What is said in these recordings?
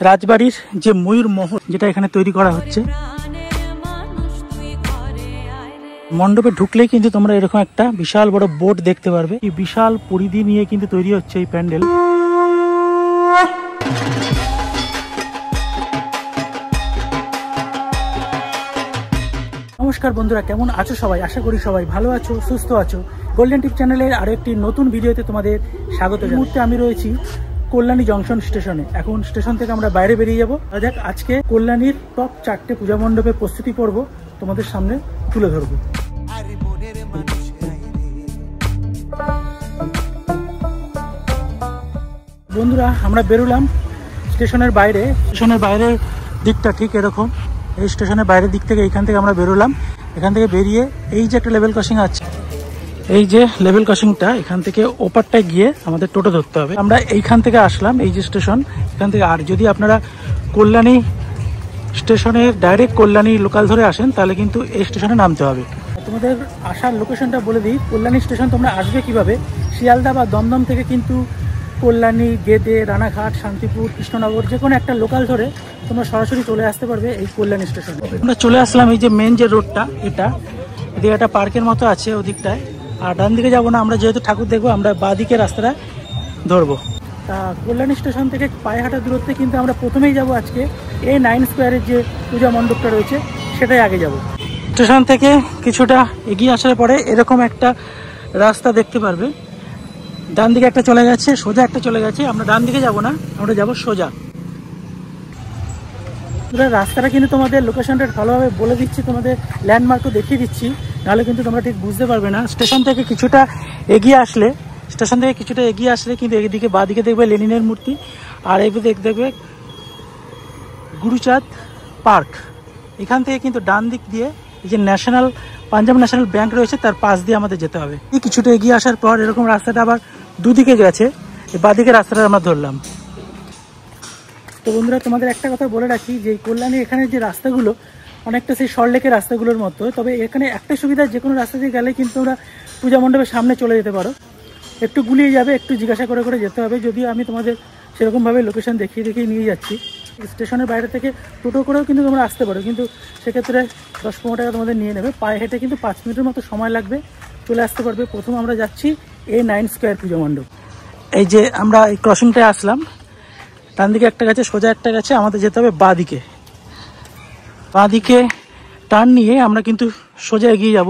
রাজবাড়ির যে ময়ূর মহল যেটা এখানে তৈরি করা হচ্ছে, মণ্ডপে ঢুকলেই কিন্তু তোমরা এরকম একটা বিশাল বড় বোর্ড দেখতে পারবে। এই বিশাল পরিধি নিয়ে কিন্তু তৈরি হচ্ছে এই প্যান্ডেল। নমস্কার বন্ধুরা, কেমন আছো সবাই? আশা করি সবাই ভালো আছো, সুস্থ আছো। গোল্ডেন টিপ চ্যানেলের আরো একটি নতুন ভিডিওতে তোমাদের স্বাগত। এই মুহূর্তে আমি রয়েছি কল্যাণী জংশন স্টেশনে। এখন স্টেশন থেকে আমরা বাইরে বেরিয়ে যাবো। দেখ, আজকে কল্যাণীর টপ 4টে পূজা মণ্ডপের প্রস্তুতি পর্ব তোমাদের সামনে তুলে ধরবো। বন্ধুরা, আমরা বেরোলাম স্টেশনের বাইরে। স্টেশনের বাইরের দিকটা ঠিক এরকম। এই স্টেশনের বাইরের দিক থেকে এইখান থেকে আমরা বেরোলাম। এখান থেকে বেরিয়ে এই যে একটা লেভেল ক্রসিং আছে, এই যে লেভেল ক্রসিংটা, এখান থেকে ওপারটায় গিয়ে আমাদের টোটো ধরতে হবে। আমরা এইখান থেকে আসলাম, এই যে স্টেশন, এখান থেকে। আর যদি আপনারা কল্যাণী স্টেশনের ডাইরেক্ট কল্যাণী লোকাল ধরে আসেন তাহলে কিন্তু এই স্টেশনে নামতে হবে। তোমাদের আসার লোকেশনটা বলে দিই। কল্যাণী স্টেশন তোমরা আসবে কিভাবে? শিয়ালদা বা দমদম থেকে কিন্তু কল্যাণী, গেদে, রানাঘাট, শান্তিপুর, কৃষ্ণনগর যে কোনো একটা লোকাল ধরে তোমরা সরাসরি চলে আসতে পারবে এই কল্যাণী স্টেশনে। আমরা চলে আসলাম এই যে মেন যে রোডটা, এটা এদিকে একটা পার্কের মতো আছে ওদিকটায়। আর ডান দিকে যাবো না, আমরা যেহেতু ঠাকুর দেখবো আমরা বাঁ দিকে রাস্তাটা ধরবো। তা কল্যাণী স্টেশন থেকে পায়ে হাঁটা দূরত্বে কিন্তু আমরা প্রথমেই যাব আজকে এই 9 স্কোয়ারের যে পূজা মণ্ডপটা রয়েছে সেটাই আগে যাব। স্টেশন থেকে কিছুটা এগিয়ে আসার পরে এরকম একটা রাস্তা দেখতে পারবে। ডান দিকে একটা চলে গেছে, সোজা একটা চলে গেছে। আমরা ডান দিকে যাব না, আমরা যাব সোজা। রাস্তাটা কিন্তু তোমাদের লোকেশনটা ভালোভাবে বলে দিচ্ছি, তোমাদের ল্যান্ডমার্কও দেখিয়ে দিচ্ছি, নাহলে কিন্তু তোমরা ঠিক বুঝতে পারবে না। স্টেশন থেকে কিছুটা এগিয়ে আসলে কিন্তু এদিকে বাঁ দিকে দেখবে লেনিনের মূর্তি, আর এই দেখবে গুরুচাঁদ পার্ক। এখান থেকে কিন্তু ডান দিক দিয়ে এই যে পাঞ্জাব ন্যাশনাল ব্যাংক রয়েছে তার পাশ দিয়ে আমাদের যেতে হবে। কিছুটা এগিয়ে আসার পর এরকম রাস্তাটা আবার দুদিকে গেছে, বাঁ দিকে রাস্তাটা আমরা ধরলাম। তো বন্ধুরা, তোমাদের একটা কথা বলে রাখি যে কল্যাণী এখানে যে রাস্তাগুলো অনেকটা সেই সল্টলেকের রাস্তাগুলোর মতো। তবে এখানে একটা সুবিধা, যে কোনো রাস্তা দিয়ে গেলে কিন্তু ওরা পূজা মণ্ডপের সামনে চলে যেতে পারো। একটু গুলিয়ে যাবে, একটু জিজ্ঞাসা করে করে যেতে হবে। যদিও আমি তোমাদের সেরকমভাবে লোকেশন দেখিয়ে নিয়ে যাচ্ছি। স্টেশনের বাইরে থেকে টোটো করেও কিন্তু তোমরা আসতে পারো, কিন্তু সেক্ষেত্রে 10-15 টাকা তোমাদের নিয়ে নেবে। পায়ে হেঁটে কিন্তু 5 মিনিটের মতো সময় লাগবে, চলে আসতে পারবে। প্রথম আমরা যাচ্ছি এই 9 স্কোয়ার পূজা মণ্ডপ। এই যে আমরা এই ক্রসিংটায় আসলাম, ডান দিকে একটা গেছে, সোজা একটা গেছে, আমাদের যেতে হবে বাঁ দিকে টার্ন নিয়ে আমরা কিন্তু সোজা এগিয়ে যাব।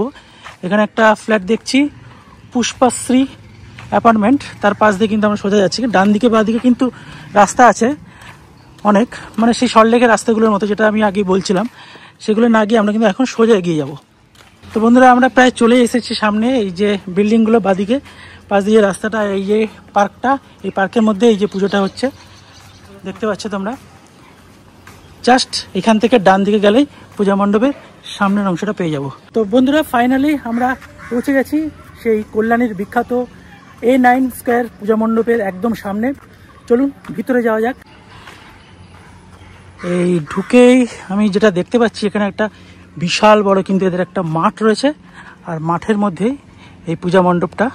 এখানে একটা ফ্ল্যাট দেখছি, পুষ্পাশ্রী অ্যাপার্টমেন্ট, তার পাশ দিয়ে কিন্তু আমরা সোজা যাচ্ছি। ডান দিকে বাঁ দিকে কিন্তু রাস্তা আছে অনেক, মানে সেই সল্টলেকের রাস্তাগুলোর মতো, যেটা আমি আগেই বলছিলাম। সেগুলো না গিয়ে আমরা কিন্তু এখন সোজা এগিয়ে যাব। তো বন্ধুরা, আমরা প্রায় চলে এসেছি সামনে। এই যে বিল্ডিংগুলো বাঁদিকে, পাশ দিয়ে রাস্তাটা, এই যে পার্কটা, এই পার্কের মধ্যে এই যে পুজোটা হচ্ছে দেখতে পাচ্ছ তোমরা। জাস্ট এখান থেকে ডান দিকে গেলেই পূজা মণ্ডপের সামনের অংশটা পেয়ে যাব। তো বন্ধুরা, ফাইনালি আমরা পৌঁছে গেছি সেই কল্যাণীর বিখ্যাত A9 স্কোয়ার পূজা মণ্ডপের একদম সামনে। চলুন ভিতরে যাওয়া যাক। এই ঢুকেই আমি যেটা দেখতে পাচ্ছি, এখানে একটা বিশাল বড় কিন্তু এদের একটা মাঠ রয়েছে, আর মাঠের মধ্যেই এই পূজা মণ্ডপটা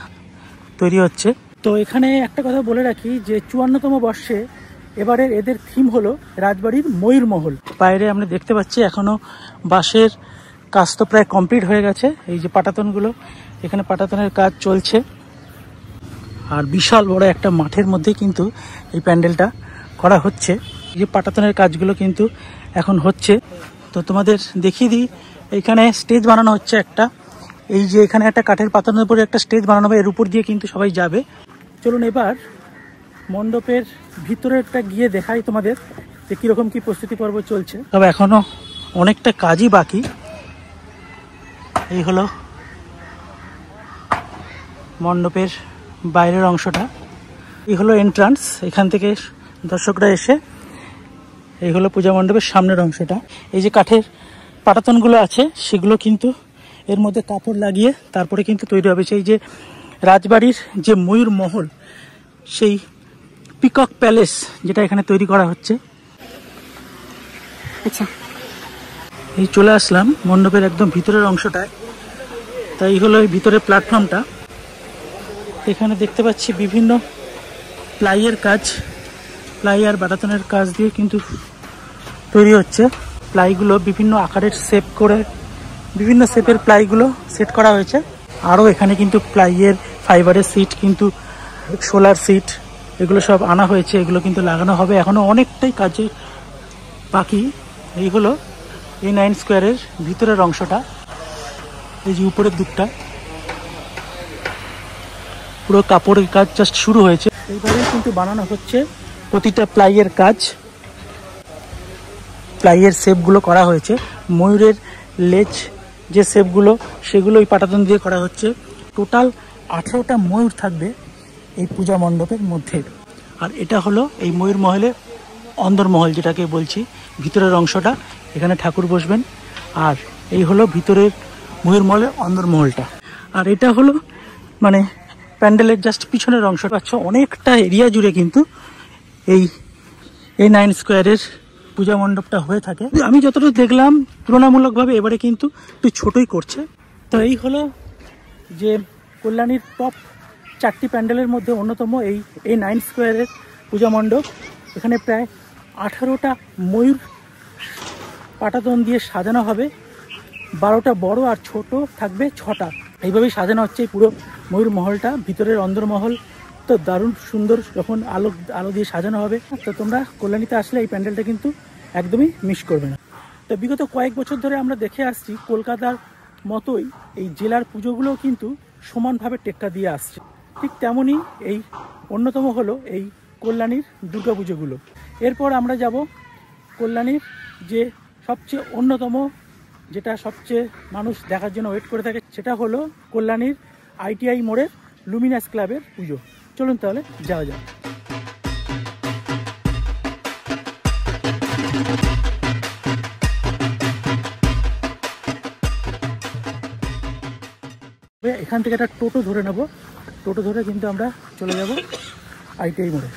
তৈরি হচ্ছে। তো এখানে একটা কথা বলে রাখি যে 54তম বর্ষে এবারে এদের থিম হলো রাজবাড়ির ময়ূর মহল। বাইরে আমরা দেখতে পাচ্ছি এখনো বাঁশের কাজ তো প্রায় কমপ্লিট হয়ে গেছে। এই যে পাটাতনগুলো, এখানে পাটাতনের কাজ চলছে। আর বিশাল বড় একটা মাঠের মধ্যে কিন্তু এই প্যান্ডেলটা করা হচ্ছে। এই যে পাটাতনের কাজগুলো কিন্তু এখন হচ্ছে। তো তোমাদের দেখিয়ে দিই, এখানে স্টেজ বানানো হচ্ছে একটা। এই যে এখানে একটা কাঠের পাতানোর উপরে একটা স্টেজ বানানো হবে, এর উপর দিয়ে কিন্তু সবাই যাবে। চলুন এবার মণ্ডপের ভিতরেরটা গিয়ে দেখাই তোমাদের যে কীরকম কি প্রস্তুতি পর্ব চলছে। তবে এখনো অনেকটা কাজই বাকি। এই হলো মণ্ডপের বাইরের অংশটা, এই হলো এন্ট্রান্স। এখান থেকে দর্শকরা এসে, এই হলো পূজা মণ্ডপের সামনের অংশটা। এই যে কাঠের পাটাতনগুলো আছে সেগুলো কিন্তু এর মধ্যে কাপড় লাগিয়ে তারপরে কিন্তু তৈরি হবে সেই যে রাজবাড়ির যে ময়ূর মহল, সেই পিকক প্যালেস যেটা এখানে তৈরি করা হচ্ছে। আচ্ছা, এই চলে আসলাম মণ্ডপের একদম ভিতরের অংশটায়। তাই হলো এই ভিতরের প্ল্যাটফর্মটা। এখানে দেখতে পাচ্ছি বিভিন্ন প্লাইয়ের কাজ প্লাই আর বাটাতনের কাজ দিয়ে কিন্তু তৈরি হচ্ছে। প্লাইগুলো বিভিন্ন আকারের শেপ করে বিভিন্ন শেপের প্লাইগুলো সেট করা হয়েছে। আরও এখানে কিন্তু প্লাইয়ের ফাইবারের সিট কিন্তু সোলার সিট এগুলো সব আনা হয়েছে, এগুলো কিন্তু লাগানো হবে। এখনও অনেকটাই কাজে বাকি। এই হলো এই 9 স্কোয়ারের ভিতরের অংশটা, এই যে উপরের দিকটা পুরো কাপড়ের কাজ জাস্ট শুরু হয়েছে। এইভাবেই কিন্তু বানানো হচ্ছে প্রতিটা প্লাইয়ের কাজ। প্লাইয়ের শেপগুলো করা হয়েছে, ময়ূরের লেজ যে শেপগুলো সেগুলো এই পাটাতন দিয়ে করা হচ্ছে। টোটাল 18টা ময়ূর থাকবে এই পূজা মণ্ডপের মধ্যে। আর এটা হলো এই ময়ূর মহলের অন্দরমহল যেটাকে বলছি, ভিতরের অংশটা। এখানে ঠাকুর বসবেন। আর এই হলো ভিতরের ময়ূর মহলের অন্দরমহলটা। আর এটা হলো মানে প্যান্ডেলের জাস্ট পিছনের অংশটা। আচ্ছা, অনেকটা এরিয়া জুড়ে কিন্তু এই 9 স্কোয়ারের পূজা মণ্ডপটা হয়ে থাকে। আমি যতটুকু দেখলাম তুলনামূলকভাবে এবারে কিন্তু একটু ছোটই করছে। তো এই হলো যে কল্যাণীর টপ 4টি প্যান্ডেলের মধ্যে অন্যতম এই 9 স্কোয়ারের পূজা মণ্ডপ। এখানে প্রায় 18টা ময়ূর পাটাতন দিয়ে সাজানো হবে। 12টা বড় আর ছোট থাকবে 6টা। এইভাবেই সাজানো হচ্ছে এই পুরো ময়ূর মহলটা। ভিতরের অন্দরমহল তো দারুণ সুন্দর, যখন আলো দিয়ে সাজানো হবে। তো তোমরা কল্যাণীতে আসলে এই প্যান্ডেলটা কিন্তু একদমই মিস করবে না। তো বিগত কয়েক বছর ধরে আমরা দেখে আসছি কলকাতার মতোই এই জেলার পুজোগুলোও কিন্তু সমানভাবে টেক্কা দিয়ে আসছে। ঠিক তেমনই এই অন্যতম হলো এই কল্যাণীর দুর্গা পুজোগুলো। এরপর আমরা যাব কল্যাণীর যে সবচেয়ে অন্যতম, যেটা সবচেয়ে মানুষ দেখার জন্য ওয়েট করে থাকে, সেটা হলো কল্যাণীর ITI মোড়ের লুমিনাস ক্লাবের পুজো। চলুন তাহলে যাওয়া যাক। এখান থেকে একটা টোটো ধরে নেব। টোটো ধরে কিন্তু আমরা চলে যাব ITI মোড়ে।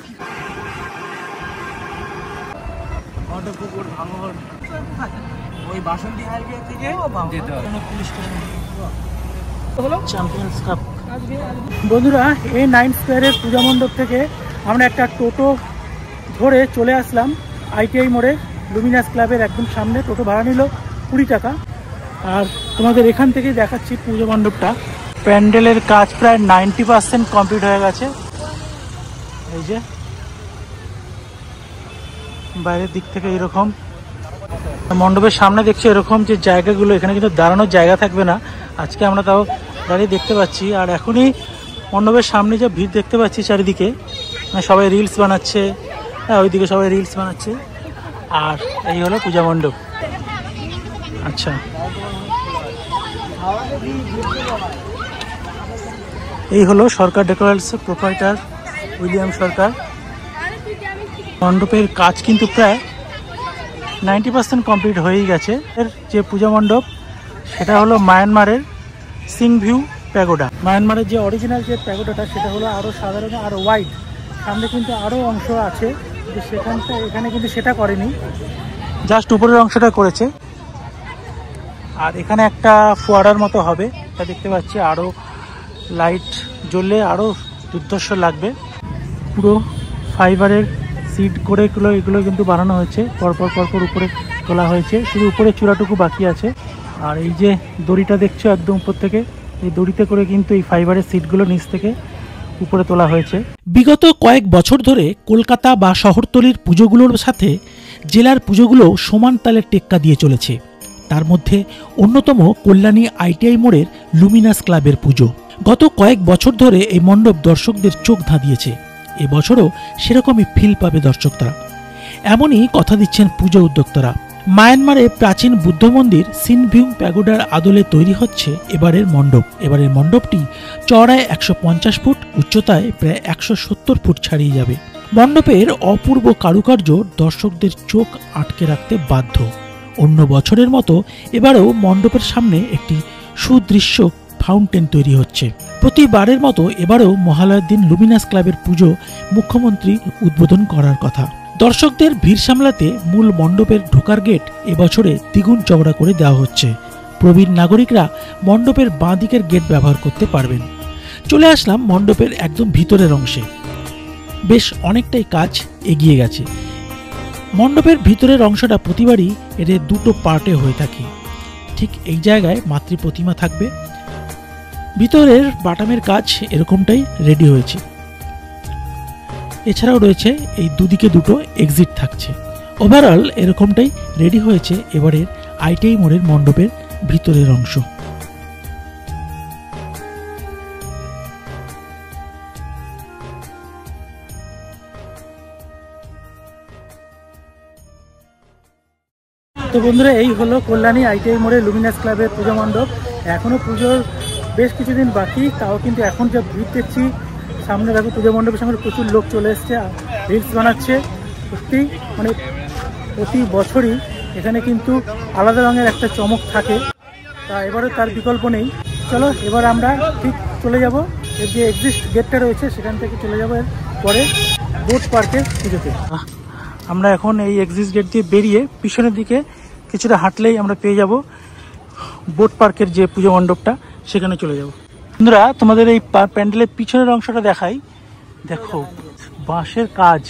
ওই বাসন্তী হাইওয়ে থেকে যেতে হবে। Champions cup. বন্ধুরা, এই 9 স্কোয়ারের পূজা মণ্ডপ থেকে আমরা একটা টোটো ধরে চলে আসলাম ITI মোড়ে লুমিনাস ক্লাবের একদম সামনে। টোটো ভাড়া নিল 20 টাকা। আর তোমাদের এখান থেকেই দেখাচ্ছি পূজা মণ্ডপটা। প্যান্ডেলের কাজ প্রায় 90% কমপ্লিট হয়ে গেছে। এই যে বাইরের দিক থেকে এরকম মণ্ডপের সামনে দেখছি এরকম যে জায়গাগুলো, এখানে কিন্তু দাঁড়ানোর জায়গা থাকবে না। আজকে আমরা তাও দাঁড়িয়ে দেখতে পাচ্ছি। আর এখনই মণ্ডপের সামনে যে ভিড় দেখতে পাচ্ছি চারিদিকে, সবাই রিলস বানাচ্ছে। হ্যাঁ, ওইদিকে সবাই রিলস বানাচ্ছে। আর এই হলো পূজা মণ্ডপ। আচ্ছা, এই হলো সরকার ডেকোরেটসের প্রোপ্রাইটার উইলিয়াম সরকার। মণ্ডপের কাজ কিন্তু প্রায় 90% কমপ্লিট হয়েই গেছে। এর যে পূজা মণ্ডপ সেটা হলো মায়ানমারের সিংভিউ প্যাগোডা। মায়ানমারের যে অরিজিনাল যে প্যাগোডাটা সেটা হলো আরও সাধারণ, আরও ওয়াইড। সামনে কিন্তু আরও অংশ আছে, সেখানটা এখানে কিন্তু সেটা করেনি, জাস্ট উপরের অংশটা করেছে। আর এখানে একটা ফোয়ারার মতো হবে, তা দেখতে পাচ্ছি। আরও লাইট জ্বললে আরও দুর্ধর্ষ লাগবে। পুরো ফাইবারের সিট করে এগুলো কিন্তু বানানো হয়েছে, পরপর উপরে তোলা হয়েছে। শুধু উপরে চূড়াটুকু বাকি আছে। আর এই যে দড়িটা দেখছো একদম উপর থেকে, এই দড়িতে করে কিন্তু এই ফাইবারের সিটগুলো নিচ থেকে উপরে তোলা হয়েছে। বিগত কয়েক বছর ধরে কলকাতা বা শহরতলির পুজোগুলোর সাথে জেলার পুজোগুলো সমান তালে টেক্কা দিয়ে চলেছে। তার মধ্যে অন্যতম কল্যাণী ITI মোড়ের লুমিনাস ক্লাবের পুজো। গত কয়েক বছর ধরে এই মণ্ডপ দর্শকদের চোখ ধাঁধিয়েছে। এবছরও সেরকমই ফিল পাবে দর্শকরা, এমনই কথা দিচ্ছেন পুজো উদ্যোক্তারা। মায়ানমারে প্রাচীন বুদ্ধ মন্দির সিনভিউ প্যাগোডার আদলে তৈরি হচ্ছে এবারের মণ্ডপ। এবারের মণ্ডপটি চওড়ায় 150 ফুট, উচ্চতায় প্রায় 170 ফুট ছাড়িয়ে যাবে। মণ্ডপের অপূর্ব কারুকার্য দর্শকদের চোখ আটকে রাখতে বাধ্য। অন্য বছরের মতো এবারেও মণ্ডপের সামনে একটি সুদৃশ্য ফাউন্টেন তৈরি হচ্ছে। প্রতিবারের মতো এবারেও মহালয়ার দিন লুমিনাস ক্লাবের পুজো মুখ্যমন্ত্রী উদ্বোধন করার কথা। দর্শকদের ভিড় সামলাতে মূল মণ্ডপের ঢোকার গেট এবছরে দ্বিগুণ চওড়া করে দেওয়া হচ্ছে। প্রবীণ নাগরিকরা মণ্ডপের বাঁ দিকের গেট ব্যবহার করতে পারবেন। চলে আসলাম মণ্ডপের একদম ভিতরের অংশে। বেশ অনেকটাই কাজ এগিয়ে গেছে। মণ্ডপের ভিতরের অংশটা প্রতিবারই এর দুটো পার্টে হয়ে থাকে। ঠিক এই জায়গায় মাতৃ প্রতিমা থাকবে। ভিতরের বাটামের কাজ এরকমটাই রেডি হয়েছে। এছাড়াও রয়েছে এই দুদিকে দুটো এক্সিট থাকছে। ওভারঅল এরকমটাই রেডি হয়েছে এবারের আইটিআই মোড়ের মণ্ডপের ভিতরের অংশ। তো বন্ধুরা, এই হলো কল্যাণী আইটিআই মোড়ের লুমিনাস ক্লাবের পুজো মণ্ডপ। এখনও পুজোর বেশ কিছুদিন বাকি, তাও কিন্তু এখন যা ভিড় দেখছি সামনে, দেখো পুজো মণ্ডপের সামনে প্রচুর লোক চলে এসছে, রিলস বানাচ্ছে। সত্যি মানে প্রতি বছরই এখানে কিন্তু আলাদা রঙের একটা চমক থাকে, তা এবারে তার বিকল্প নেই। চলো এবার আমরা ঠিক চলে যাব এর যে এক্সিস্ট গেটটা রয়েছে সেখান থেকে চলে যাবো এর পরে বোট পার্কের পুজোতে। আমরা এখন এই এক্সিস্ট গেট দিয়ে বেরিয়ে পিছনের দিকে কিছুটা হাঁটলেই আমরা পেয়ে যাব বোট পার্কের যে পুজো মণ্ডপটা, সেখানে চলে যাব। বন্ধুরা, তোমাদের এই প্যান্ডেলের পিছনের অংশটা দেখাই। দেখো বাঁশের কাজ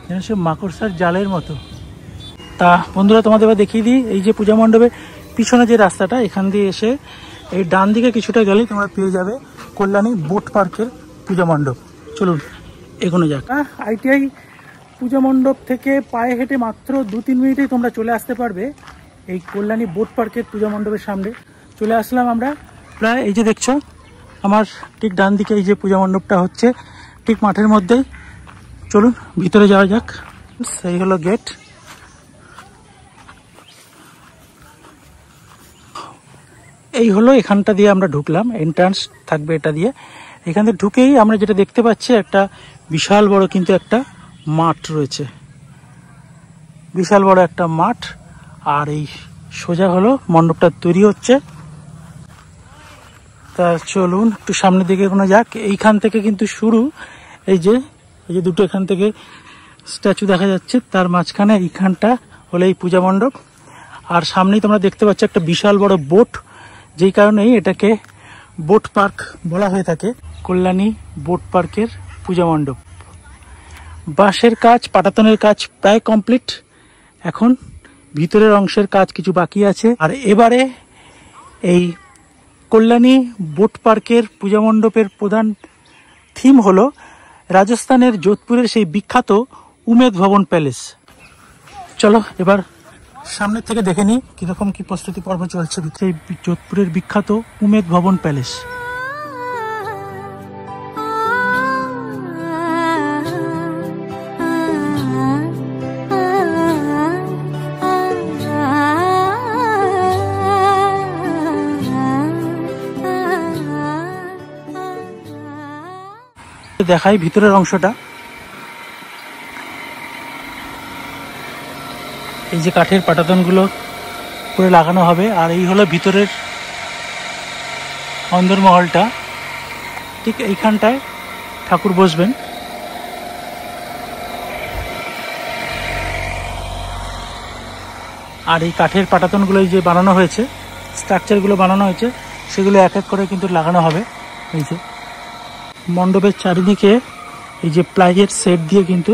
যেন সে মাকড়সার জালের মতো। তা বন্ধুরা, তোমাদের এবার দেখিয়ে দিই এই যে পূজা মণ্ডপের পিছনে যে রাস্তাটা, এখান দিয়ে এসে এই ডান দিকে কিছুটা গেলেই তোমরা পেয়ে যাবে কল্যাণী বোট পার্কের পূজা মণ্ডপ। চলুন এগোনো যাক। আইটিআই পূজা মণ্ডপ থেকে পায়ে হেঁটে মাত্র 2-3 মিনিটেই তোমরা চলে আসতে পারবে এই কল্যাণী বোট পার্কের পূজা মণ্ডপের সামনে। চলে আসলাম আমরা প্রায়, এই যে দেখছো আমার ঠিক ডান দিকে এই যে পূজা মণ্ডপটা হচ্ছে ঠিক মাঠের মধ্যেই। চলুন ভিতরে যাওয়া যাক। সেই হলো গেট। এই হলো এখানটা দিয়ে আমরা ঢুকলাম, এন্ট্রান্স থাকবে এটা দিয়ে। এখান থেকে ঢুকেই আমরা যেটা দেখতে পাচ্ছি একটা বিশাল বড় কিন্তু একটা মাঠ রয়েছে, বিশাল বড় একটা মাঠ। আর এই সোজা হলো মণ্ডপটা তৈরি হচ্ছে। তা চলুন একটু সামনের দিকে কোনো যাক। এইখান থেকে কিন্তু শুরু, এই যে দুটো এখান থেকে স্ট্যাচু দেখা যাচ্ছে, তার মাঝখানে এইখানটা হলো এই পূজা মণ্ডপ। আর সামনেই তোমরা দেখতে পাচ্ছ একটা বিশাল বড় বোট, যেই কারণেই এটাকে বোট পার্ক বলা হয়ে থাকে। কল্যাণী বোট পার্কের পূজা মণ্ডপ। বাঁশের কাজ, পাটাতনের কাজ প্রায় কমপ্লিট, এখন ভিতরের অংশের কাজ কিছু বাকি আছে। আর এবারে এই কল্যাণী বোট পার্কের পূজা মণ্ডপের প্রধান থিম হলো রাজস্থানের যোধপুরের সেই বিখ্যাত উমেদ ভবন প্যালেস। চলো এবার সামনের থেকে দেখে নিই কিরকম কি প্রস্তুতি পর্ব চলছে এই যোধপুরের বিখ্যাত উমেদ ভবন প্যালেস। দেখাই ভিতরের অংশটা। এই যে কাঠের পাটাতনগুলো করে লাগানো হবে। আর এই হলো ভিতরের অন্দরমহলটা, ঠিক এইখানটায় ঠাকুর বসবেন। আর এই কাঠের পাটাতনগুলো যে বানানো হয়েছে, স্ট্রাকচারগুলো বানানো হয়েছে, সেগুলো এক এক করে কিন্তু লাগানো হবে। এই যে মণ্ডপের চারিদিকে এই যে প্লাইয়ের সেট দিয়ে কিন্তু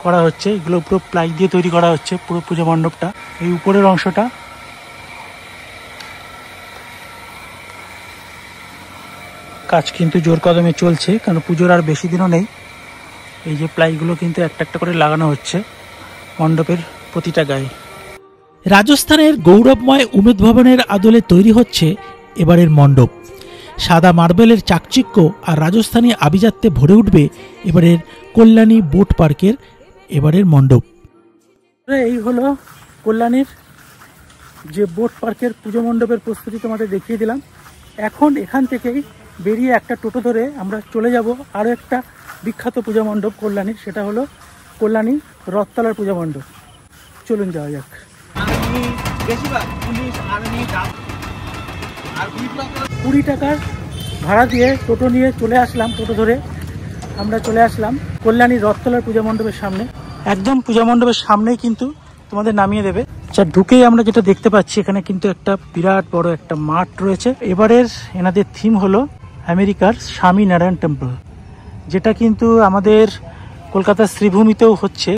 করা হচ্ছে, এগুলো পুরো প্লাই দিয়ে তৈরি করা হচ্ছে পুরো পূজা মণ্ডপটা। এই উপরের অংশটা কাজ কিন্তু জোর কদমে চলছে, কারণ পুজোর আর বেশি দিনও নেই। এই যে প্লাইগুলো কিন্তু একটা একটা করে লাগানো হচ্ছে মণ্ডপের প্রতিটা গায়ে। রাজস্থানের গৌরবময় উমেদ ভবনের আদলে তৈরি হচ্ছে এবারের মণ্ডপ। সাদা মার্বেলের চাকচিক্য আর রাজস্থানী আভিজাত্যে ভরে উঠবে এবারের কল্যাণী বোট পার্কের এবারের মণ্ডপ। এই হলো কল্যাণীর যে বোট পার্কের পুজো মণ্ডপের প্রস্তুতি তোমাদের দেখিয়ে দিলাম। এখন এখান থেকেই বেরিয়ে একটা টোটো ধরে আমরা চলে যাব আরও একটা বিখ্যাত পূজা মণ্ডপ কল্যাণীর, সেটা হলো কল্যাণী রথতলার পূজা মণ্ডপ। চলুন যাওয়া যাক। 20 টাকার ভাড়া দিয়ে টোটো নিয়ে চলে আসলাম, টোটো ধরে আমরা চলে আসলাম কল্যাণী রথতলার পূজা মণ্ডপের সামনে। একদম পূজা মণ্ডপের সামনেই কিন্তু তোমাদের নামিয়ে দেবে। আচ্ছা, ঢুকেই আমরা যেটা দেখতে পাচ্ছি এখানে কিন্তু একটা বিরাট বড় একটা মাঠ রয়েছে। এবারের এনাদের থিম হলো আমেরিকার স্বামী নারায়ণ টেম্পল, যেটা কিন্তু আমাদের কলকাতার শ্রীভূমিতেও হচ্ছে।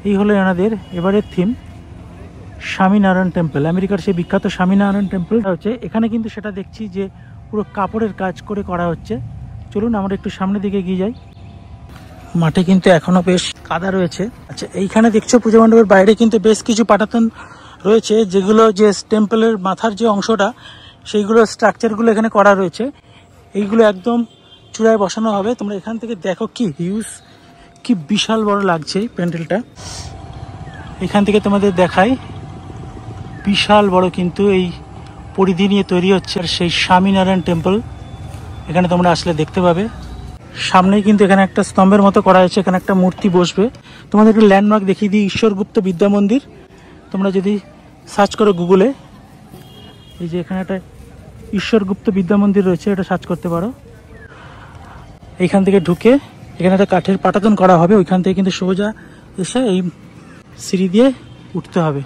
এই হলো এনাদের এবারের থিম, স্বামীনারায়ণ টেম্পল। আমেরিকার সেই বিখ্যাত স্বামীনারায়ণ টেম্পল হচ্ছে এখানে, কিন্তু সেটা দেখছি যে পুরো কাপড়ের কাজ করে করা হচ্ছে। চলুন আমরা একটু সামনের দিকে এগিয়ে যাই। মাঠে কিন্তু এখনো বেশ কাদা রয়েছে। আচ্ছা, এইখানে দেখছো পুজো মণ্ডপের বাইরে কিন্তু বেশ কিছু পাটাতন রয়েছে, যেগুলো যে টেম্পলের মাথার যে অংশটা সেইগুলো স্ট্রাকচারগুলো এখানে করা রয়েছে। এইগুলো একদম চূড়ায় বসানো হবে। তোমরা এখান থেকে দেখো কি হিউজ, কি বিশাল বড় লাগছে প্যান্ডেলটা। এখান থেকে তোমাদের দেখাই, বিশাল বড় কিন্তু এই পরিধি নিয়ে তৈরি হচ্ছে। আর সেই স্বামীনারায়ণ টেম্পল এখানে তোমরা আসলে দেখতে পাবে। সামনেই কিন্তু এখানে একটা স্তম্ভের মতো করা হয়েছে, এখানে একটা মূর্তি বসবে। তোমাদের একটা ল্যান্ডমার্ক দেখিয়ে দিই, ঈশ্বরগুপ্ত বিদ্যা মন্দির। তোমরা যদি সার্চ করো গুগলে, এই যে এখানে একটা ঈশ্বরগুপ্ত বিদ্যা মন্দির রয়েছে, এটা সার্চ করতে পারো। এইখান থেকে ঢুকে এখানে একটা কাঠের পাটাতন করা হবে, ওইখান থেকে কিন্তু সোজা এসে এই সিঁড়ি দিয়ে উঠতে হবে।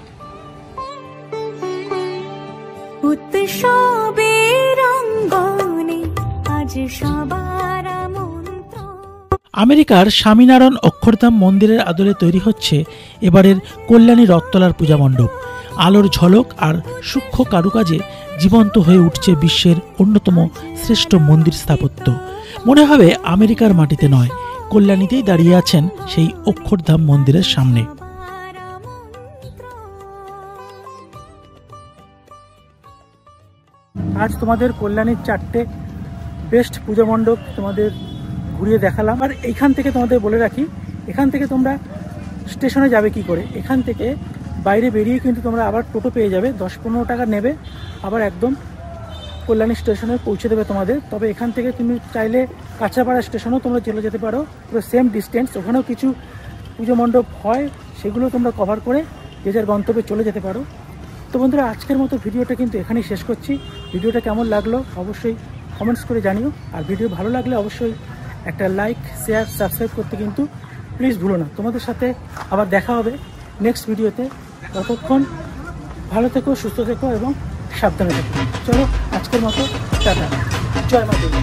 আমেরিকার স্বামীনারায়ণ অক্ষরধাম মন্দিরের আদলে তৈরি হচ্ছে এবারের কল্যাণী রথতলার পূজা মণ্ডপ। আলোর ঝলক আর সূক্ষ্ম কারুকাজে জীবন্ত হয়ে উঠছে বিশ্বের অন্যতম শ্রেষ্ঠ মন্দির স্থাপত্য। মনে হবে আমেরিকার মাটিতে নয়, কল্যাণীতেই দাঁড়িয়ে আছেন সেই অক্ষরধাম মন্দিরের সামনে। আজ তোমাদের কল্যাণীর 4টে বেস্ট পূজা মণ্ডপ তোমাদের ঘুরিয়ে দেখালাম। আর এইখান থেকে তোমাদের বলে রাখি, এখান থেকে তোমরা স্টেশনে যাবে কি করে। এখান থেকে বাইরে বেরিয়ে কিন্তু তোমরা আবার টোটো পেয়ে যাবে, 10-15 টাকা নেবে, আবার একদম কল্যাণী স্টেশনে পৌঁছে দেবে তোমাদের। তবে এখান থেকে তুমি চাইলে কাঁচাপাড়া স্টেশনেও তোমরা চলে যেতে পারো, পুরো সেম ডিস্টেন্স। ওখানেও কিছু পুজো মণ্ডপ হয়, সেগুলো তোমরা কভার করে যে যার গন্তব্যে চলে যেতে পারো। তো বন্ধুরা, আজকের মতো ভিডিওটা কিন্তু এখানেই শেষ করছি। ভিডিওটা কেমন লাগলো অবশ্যই কমেন্টস করে জানিও। আর ভিডিও ভালো লাগলে অবশ্যই একটা লাইক, শেয়ার, সাবস্ক্রাইব করতে কিন্তু প্লিজ ভুলো না। তোমাদের সাথে আবার দেখা হবে নেক্সট ভিডিওতে। ততক্ষণ ভালো থেকো, সুস্থ থেকো এবং সাবধানে থেকো। চলো আজকের মতো টাটা, জয় মা দুর্গা।